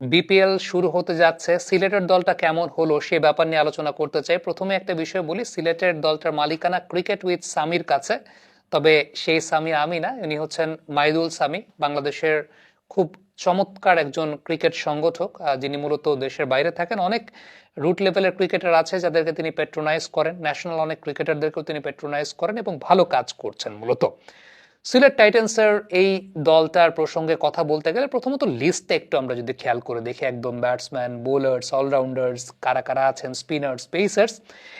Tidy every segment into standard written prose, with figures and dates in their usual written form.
BPL শুরু হতে যাচ্ছে, সিলেটের দলটা কেমন হলো সে ব্যাপার নিয়ে আলোচনা করতে চাই। প্রথমে একটা বিষয় বলি, সিলেটের দলটার মালিকানা ক্রিকেট উইথ সামির কাছে। তবে সেই সামি আমি না, ইনি হচ্ছেন মাইদুল সামি, বাংলাদেশের খুব চমৎকার একজন ক্রিকেট সংগঠক, যিনি মূলত দেশের বাইরে থাকেন। অনেক রুট লেভেলের ক্রিকেটার আছে যাদেরকে তিনি পেট্রোনাইজ করেন, ন্যাশনাল অনেক ক্রিকেটারদেরকেও তিনি পেট্রোনাইজ করেন এবং ভালো কাজ করছেন মূলত। সিলেট টাইটান্সের এই দলটার প্রসঙ্গে কথা বলতে গেলে প্রথমত লিস্টে একটু আমরা যদি খেয়াল করে দেখি, একদম ব্যাটসম্যান, বোলার্স, অলরাউন্ডার্স কারা কারা আছেন, স্পিনার্স, পেসার্স।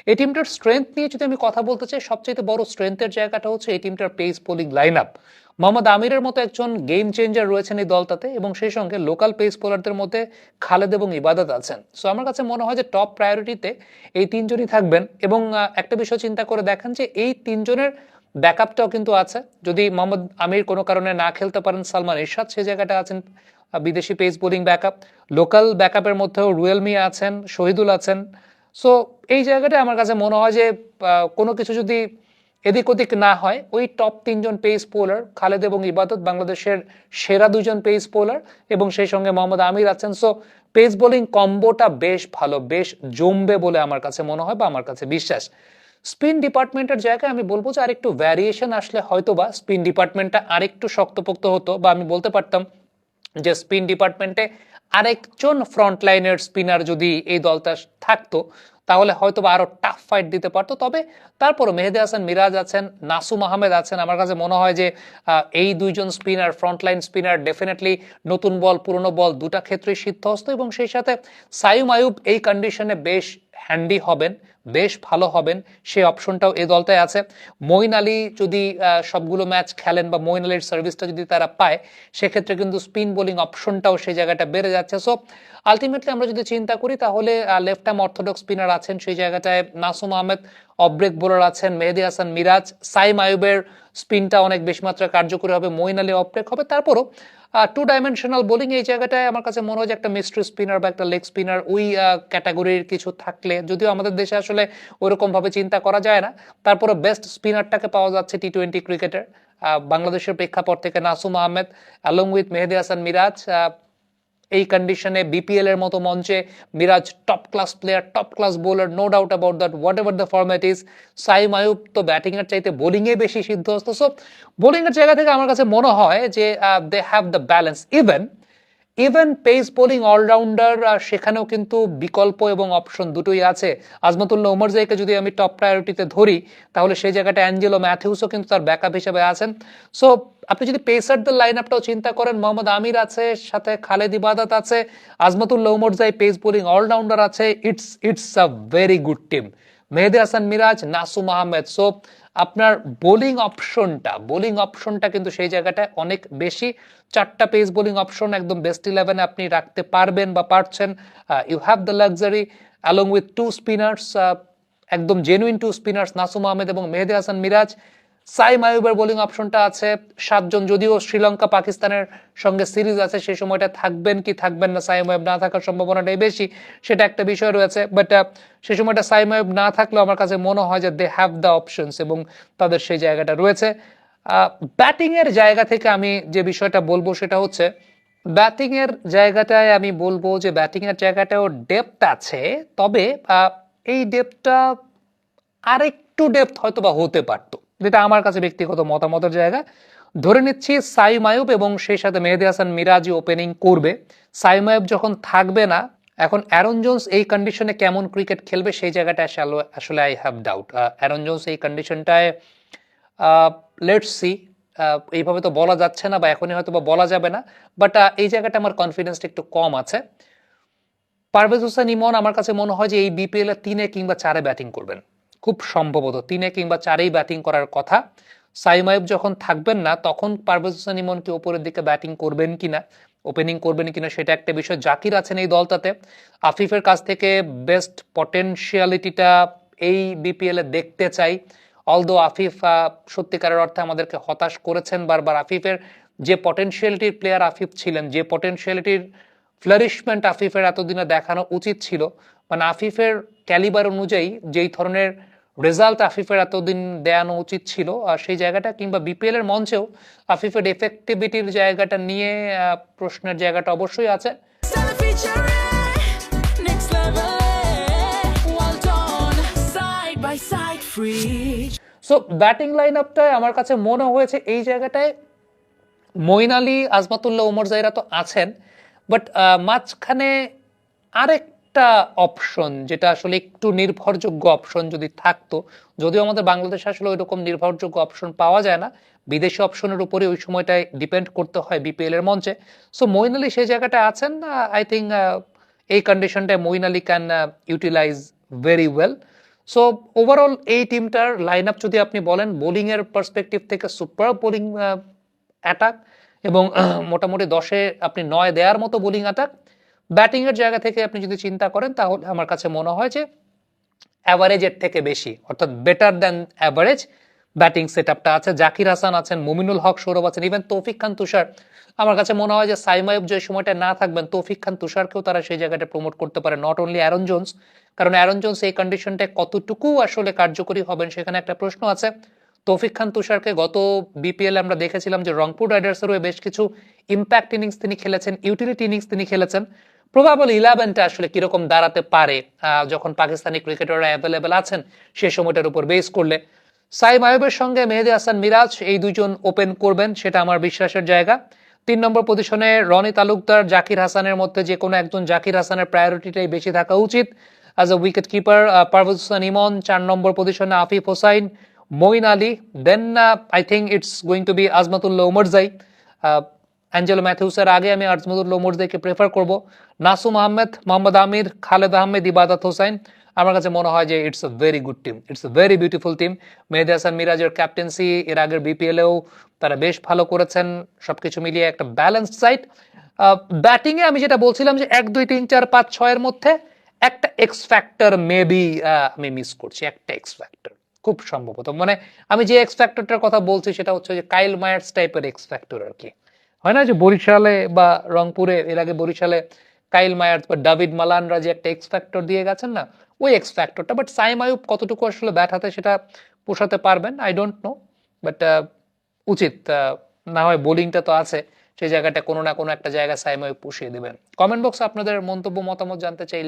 এই টিমটার স্ট্রেংথ নিয়ে যদি আমি কথা বলতে চাই, সবচেয়ে বড় স্ট্রেংথের জায়গাটা হচ্ছে এই টিমটার pace bowling line up. Mohammad আমিরের মতো একজন গেম চেঞ্জার রয়েছেন এই দলটাতে, এবং সেই সঙ্গে লোকাল পেস বোলারদের মধ্যে খালেদ এবং ইবাদত আছেন। সো আমার কাছে মনে হয় যে টপ প্রায়োরিটিতে এই তিনজনই থাকবেন। এবং একটা বিষয় চিন্তা করে দেখেন যে এই তিনজনের ব্যাকআপটাও কিন্তু আছে। যদি মোহাম্মদ আমির কোনো কারণে না খেলতে পারেন, সালমান ইরশাদ সে জায়গাটা আছেন বিদেশি পেস বোলিং ব্যাকআপ। লোকাল ব্যাকআপের মধ্যেও রুয়েল মিয়া আছেন, শহীদুল আছেন। সো এই জায়গাটা আমার কাছে মনে হয় যে কোনো কিছু যদি এদিক ওদিক না হয়, ওই টপ তিনজন পেস বোলার খালেদ এবং ইবাদত বাংলাদেশের সেরা দুজন পেস বোলার, এবং সেই সঙ্গে মোহাম্মদ আমির আছেন। সো পেস বোলিং কম্বোটা বেশ ভালো, বেশ জমবে বলে আমার কাছে মনে হয় বা আমার কাছে বিশ্বাস। স্পিন ডিপার্টমেন্টের জায়গায় আমি বলবো যে আরেকটু ভ্যারিয়েশন আসলে হয়তো বা স্পিন ডিপার্টমেন্টটা আরেকটু শক্তপোক্ত হতো, বা আমি বলতে পারতাম যে স্পিন ডিপার্টমেন্টে আরেকজন ফ্রন্ট লাইনের স্পিনার যদি এই দলটা থাকতো তাহলে হয়তো বা আরো টাফ ফাইট দিতে পারতো। তবে তারপরও মেহেদী হাসান মিরাজ আছেন, নাসুম আহমেদ আছেন। আমার কাছে মনে হয় যে এই দুইজন স্পিনার, ফ্রন্টলাইন স্পিনার, ডেফিনেটলি নতুন বল পুরনো বল দুটা ক্ষেত্রেই সিদ্ধহস্ত, এবং সেই সাথে সাইম আয়ুব এই কন্ডিশনে বেশ হ্যান্ডি হবেন, বেশ ভালো হবেন, সেই অপশনটাও এই দলটায় আছে। মঈন আলী যদি সবগুলো ম্যাচ খেলেন বা মঈন আলীর সার্ভিসটা যদি তারা পায়, সেক্ষেত্রে কিন্তু স্পিন বোলিং অপশনটাও সেই জায়গাটা বেড়ে যাচ্ছে। সো আলটিমেটলি আমরা যদি চিন্তা করি তাহলে লেফট আর্ম অর্থোডক্স স্পিনার আছেন সেই জায়গাটায়, Nasum Ahmed off break bowler আছেন, মেহেদী হাসান মিরাজ, সাইম আয়ুবের স্পিনটা অনেক বেশি মাত্রায় কার্যকরী হবে, মঈন আলী অফ ব্রেক হবে। তারপরও টু ডাইমেনশনাল বোলিং এই জায়গাটায় আমার কাছে মনে হয় যে একটা মিস্ট্রি স্পিনার বা একটা লেগ স্পিনার ওই ক্যাটাগরির কিছু থাকলে, যদিও আমাদের দেশে আসলে ওইরকম ভাবে চিন্তা করা যায় না, তারপরে বেস্ট স্পিনারটাকে পাওয়া যাচ্ছে টি-20 ক্রিকেটের বাংলাদেশের প্রেক্ষাপট থেকে নাসুম আহমেদ অ্যালং উইথ মেহেদী হাসান মিরাজ। এই কন্ডিশনে বিপিএল এর মতো মঞ্চে Miraz top class player, top class bowler, no doubt about that, whatever the format is. Saim Ayub তো ব্যাটিং এর চাইতে বোলিং এ বেশি সিদ্ধহস্ত। সো বোলিং এর জায়গা থেকে আমার কাছে মনে হয় যে they have the balance. Even even pace bowling allrounder সেখানেও কিন্তু বিকল্প এবং অপশন দুটোই আছে। আজমতুল্লাহ ওমরজাইকে যদি আমি টপ প্রায়োরিটিতে ধরি, তাহলে সেই জায়গাটা অ্যাঞ্জেলো ম্যাথিউসও কিন্তু তার ব্যাকআপ হিসেবে আছেন। সো আপনি যদি পেসারদের লাইন আপটাও চিন্তা করেন, মোহাম্মদ আমির আছে, সাথে খালেদ ইবাদত আছে, Azmatullah Omarzai pace bowling allrounder আছে। It's a very good team. Mehedi Hasan Miraz, Nasum Ahmed. So আপনার বোলিং অপশনটা কিন্তু সেই জায়গাটায় অনেক বেশি। চারটা পেস বোলিং অপশন একদম বেস্ট 11 আপনি রাখতে পারবেন বা পারছেন। You have the luxury along with two spinners, একদম genuine two spinners, Nasum Ahmed এবং মেহেদী হাসান মিরাজ। সাইম আয়ুবের বোলিং অপশনটা আছে 7 জন, যদিও শ্রীলঙ্কা পাকিস্তানের সঙ্গে সিরিজ আছে, সেই সময়টা থাকবেন কি থাকবেন না, সাইম আয়ুব না থাকার সম্ভাবনাটাই বেশি, সেটা একটা বিষয় রয়েছে। বাট সেই সময়টা সাইম আয়ুব না থাকলেও আমার কাছে মনে হয় যে দে হ্যাভ দ্য অপশনস এবং তাদের সেই জায়গাটা রয়েছে। ব্যাটিং এর জায়গা থেকে আমি যে বিষয়টা বলবো সেটা হচ্ছে, ব্যাটিং এর জায়গাটায় আমি বলবো যে ব্যাটিং এর জায়গাটাও ডেপথ আছে। তবে এই ডেপথটা আরেকটু ডেপথ হয়তো বা হতে পারতো, যেটা আমার কাছে ব্যক্তিগত মতামতের জায়গা। ধরে নিচ্ছি সাইম আয়ুব এবং সেই সাথে মেহেদী হাসান মিরাজি ওপেনিং করবে। সাইম আয়ুব যখন থাকবে না, এখন অ্যারন জোন্স এই কন্ডিশনে কেমন ক্রিকেট খেলবে সেই জায়গাটা আসলে I have doubt. Aaron Jones এই কন্ডিশনটায় লেটস সি, এইভাবে তো বলা যাচ্ছে না বা এখনই হয়তো বা বলা যাবে না, বাট এই জায়গাটা আমার কনফিডেন্সটা একটু কম আছে। পারভেজ হোসেন ইমন আমার কাছে মনে হয় যে এই বিপিএল এ 3 কিংবা 4 ব্যাটিং করবেন, খুব সম্ভবত 3 কিংবা 4 ব্যাটিং করার কথা। সাইম আয়ুব যখন থাকবেন না, তখন পারভেজ হোসেন ইমন কি উপরের দিকে ব্যাটিং করবেন কিনা, ওপেনিং করবেন কিনা, সেটা একটা বিষয়। জাকির আছেন এই দলটাতে, আফিফের কাছ থেকে বেস্ট পটেনশিয়ালিটিটা এই বিপিএল এ দেখতে চাই। অলদো আফিফ সত্যিকারের অর্থে আমাদেরকে হতাশ করেছেন বারবার। আফিফের যে পটেনশিয়ালিটির প্লেয়ার আফিফ ছিলেন, যে পটেনশিয়ালিটির ফ্লারিশমেন্ট আফিফের এতদিনে দেখানো উচিত ছিল, মানে আফিফের ক্যালিবার অনুযায়ী যেই ধরনের রেজাল্ট আফিফের এতদিন দেয়ানো উচিত ছিল, আর সেই জায়গাটা কিংবা বিপিএল এর মঞ্চেও আফিফের এফেক্টিভিটির জায়গাটা নিয়ে প্রশ্নের জায়গাটা অবশ্যই আছে। Next level, well done, side by side, free. So batting line আপটায় আমার কাছে মনে হয়েছে এই জায়গাটায় মঈন আলী, আজমাতুল্লাহ, ওমর জাইরা তো আছেন, বাট মাঝখানে আরেকটা অপশন যেটা আসলে একটু নির্ভরযোগ্য অপশন যদি থাকতো, যদিও আমাদের বাংলাদেশে আসলে ওই রকম নির্ভরযোগ্য অপশন পাওয়া যায় না, বিদেশি অপশনের উপরে ওই সময়টায় ডিপেন্ড করতে হয় বিপিএল এর মঞ্চে। সো মঈন আলী সেই জায়গাটা আছেন, আই থিঙ্ক এই কন্ডিশনটায় Moeen Ali can utilise very well. So overall এই টিমটার লাইন আপ যদি আপনি বলেন বোলিং এর পার্সপেক্টিভ থেকে সুপার বোলিং অ্যাটাক, এবং মোটামুটি 10-এ আপনি 9 দেওয়ার মতো বোলিং অ্যাটাক। ব্যাটিং এর জায়গা থেকে আপনি যদি চিন্তা করেন তাহলে আমার কাছে মনে হয় যে অ্যাভারেজের থেকে বেশি, অর্থাৎ better than average batting set আপটা আছে। জাকির হাসান আছেন, মুমিনুল হক সৌরভ আছেন, ইভেন তৌফিক খান তুষার। আমার কাছে মনে হয় যে সাইম আইয়ুব যে সময়টা না থাকবেন, তৌফিক খান তুষারকেও তারা সেই জায়গাটা প্রমোট করতে পারে, নট অনলি অ্যারন জোন্স। কারণ অ্যারন জোন্স এই কন্ডিশনটায় কতটুকু আসলে কার্যকরী হবেন সেখানে একটা প্রশ্ন আছে। তৌফিক খান তুষারকে গত বিপিএল আমরা দেখেছিলাম যে রংপুর রাইডার্সের হয়ে বেশ কিছু ইম্প্যাক্ট ইনিংস তিনি খেলেছেন, ইউটিলিটি ইনিংস তিনি খেলেছেন। প্রবাবল 11টা আসলে কিরকম দাঁড়াতে পারে যখন পাকিস্তানি ক্রিকেটাররা অ্যাভেলেবেল আছেন সে সময়টার উপর বেস করলে। সাইম আইয়ুবের সঙ্গে মেহেদী হাসান মিরাজ এই দুজন ওপেন করবেন, সেটা আমার বিশ্বাসের জায়গা। 3 নম্বর পজিশনে রনি তালুকদার, জাকির হাসানের মধ্যে যে কোনো একজন, জাকির হাসানের প্রায়োরিটিটাই বেশি থাকা উচিত as a wicket keeper. Parvez Hossain Emon 4 number পজিশনে, Afif Hossain, Moeen Ali, then I think it's going to be Azmatullah Omarzai. Angelo ম্যাথিউসের আগে আমি আজমাতুল্লাহ ওমরজাইকে প্রেফার করব। নাসুম আহমেদ, মোহাম্মদ আমির, খালেদ আহমেদ, ইবাদত হোসাইন। আমার কাছে মনে হয় যে it's a very good team, it's a very beautiful team. Mehedi Hasan মিরাজের ক্যাপ্টেন্সি এর আগের বিপিএলেও তারা বেশ ভালো করেছেন, সবকিছু মিলিয়ে একটা ব্যালেন্সড সাইড। ব্যাটিং এ আমি যেটা বলছিলাম যে 1 2 3 4 5 6 এর মধ্যে একটা এক্স ফ্যাক্টর মেবি আমি মিস করছি, একটা এক্স ফ্যাক্টর খুব সম্ভবত। মানে আমি যে এক্স ফ্যাক্টরটার কথা বলছি সেটা হচ্ছে যে কাইল মায়ার্স টাইপের এক্স ফ্যাক্টর আর কি। হয় না যে বরিশালে বা রংপুরে এর আগে বরিশালে কাইল মায়ার্স বা ডেভিড মালানরা যে একটা এক্স ফ্যাক্টর দিয়ে গেছেন না, ওই এক্স ফ্যাক্টরটা। বাট সাইম আইয়ুব কতটুকু আসলে ব্যাট হাতে সেটা পোষাতে পারবেন আই ডোন্ট নো, বাট উচিত না হয় বোলিংটা তো আছে, সেই জায়গাটা কোনো না কোনো একটা জায়গায় সাইম আইয়ুব পুষিয়ে দেবেন। কমেন্ট বক্সে আপনাদের মন্তব্য মতামত জানতে চাইলে